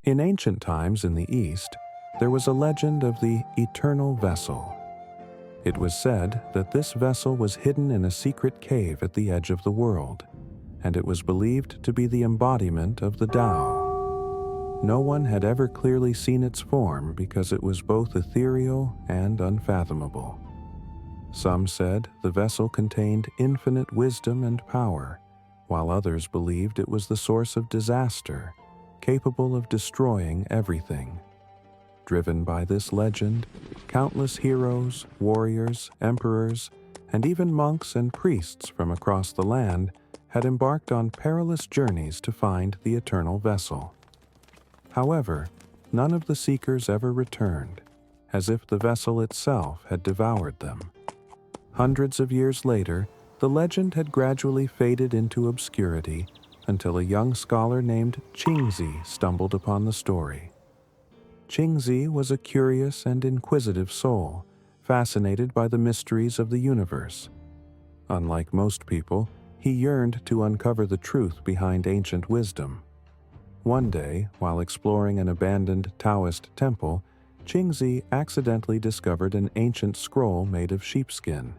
In ancient times in the East, there was a legend of the eternal vessel. It was said that this vessel was hidden in a secret cave at the edge of the world, and it was believed to be the embodiment of the Tao. No one had ever clearly seen its form because it was both ethereal and unfathomable. Some said the vessel contained infinite wisdom and power, while others believed it was the source of disaster, capable of destroying everything. Driven by this legend, countless heroes, warriors, emperors, and even monks and priests from across the land had embarked on perilous journeys to find the eternal vessel. However, none of the seekers ever returned, as if the vessel itself had devoured them. Hundreds of years later, the legend had gradually faded into obscurity until a young scholar named Qingzi stumbled upon the story. Qingzi was a curious and inquisitive soul, fascinated by the mysteries of the universe. Unlike most people, he yearned to uncover the truth behind ancient wisdom. One day, while exploring an abandoned Taoist temple, Qingzi accidentally discovered an ancient scroll made of sheepskin.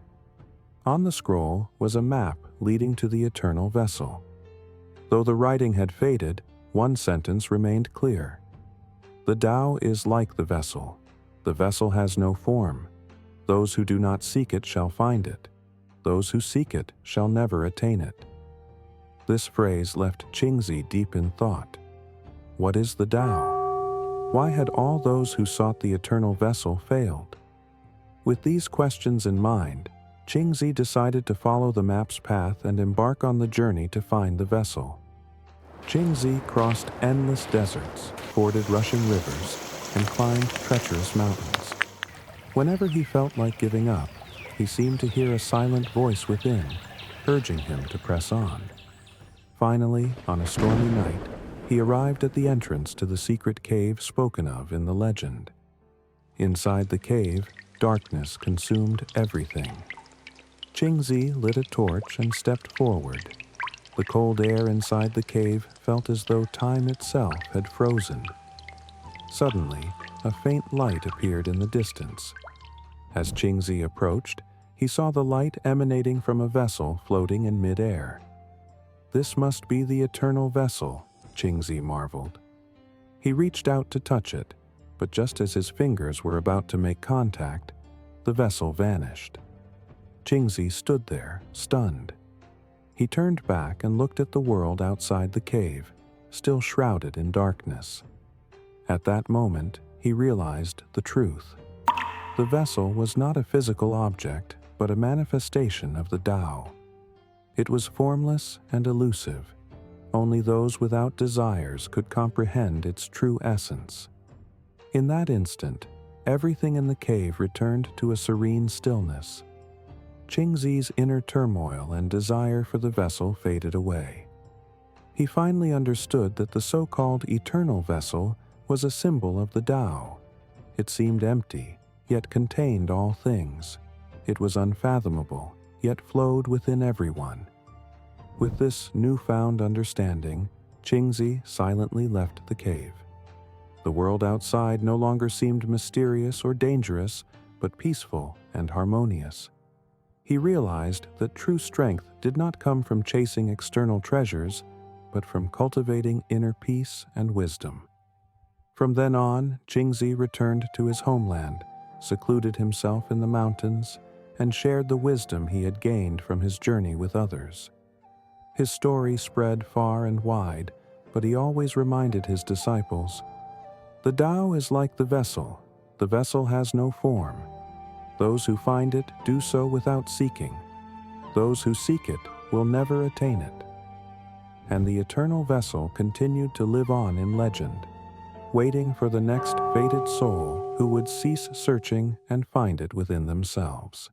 On the scroll was a map leading to the eternal vessel. Though the writing had faded, one sentence remained clear. The Tao is like the vessel. The vessel has no form. Those who do not seek it shall find it. Those who seek it shall never attain it. This phrase left Qingzi deep in thought. What is the Tao? Why had all those who sought the eternal vessel failed? With these questions in mind, Qingzi decided to follow the map's path and embark on the journey to find the vessel. Qingzi crossed endless deserts, forded rushing rivers, and climbed treacherous mountains. Whenever he felt like giving up, he seemed to hear a silent voice within, urging him to press on. Finally, on a stormy night, he arrived at the entrance to the secret cave spoken of in the legend. Inside the cave, darkness consumed everything. Qingzi lit a torch and stepped forward. The cold air inside the cave felt as though time itself had frozen. Suddenly, a faint light appeared in the distance. As Qingzi approached, he saw the light emanating from a vessel floating in mid-air. This must be the eternal vessel, Qingzi marveled. He reached out to touch it, but just as his fingers were about to make contact, the vessel vanished. Qingzi stood there, stunned. He turned back and looked at the world outside the cave, still shrouded in darkness. At that moment, he realized the truth. The vessel was not a physical object, but a manifestation of the Tao. It was formless and elusive. Only those without desires could comprehend its true essence. In that instant, everything in the cave returned to a serene stillness. Qingzi's inner turmoil and desire for the vessel faded away. He finally understood that the so-called eternal vessel was a symbol of the Tao. It seemed empty, yet contained all things. It was unfathomable, yet flowed within everyone. With this newfound understanding, Qingzi silently left the cave. The world outside no longer seemed mysterious or dangerous, but peaceful and harmonious. He realized that true strength did not come from chasing external treasures, but from cultivating inner peace and wisdom. From then on, Qingzi returned to his homeland, secluded himself in the mountains, and shared the wisdom he had gained from his journey with others. His story spread far and wide, but he always reminded his disciples, "The Tao is like the vessel. The vessel has no form. Those who find it do so without seeking. Those who seek it will never attain it." And the eternal vessel continued to live on in legend, waiting for the next fated soul who would cease searching and find it within themselves.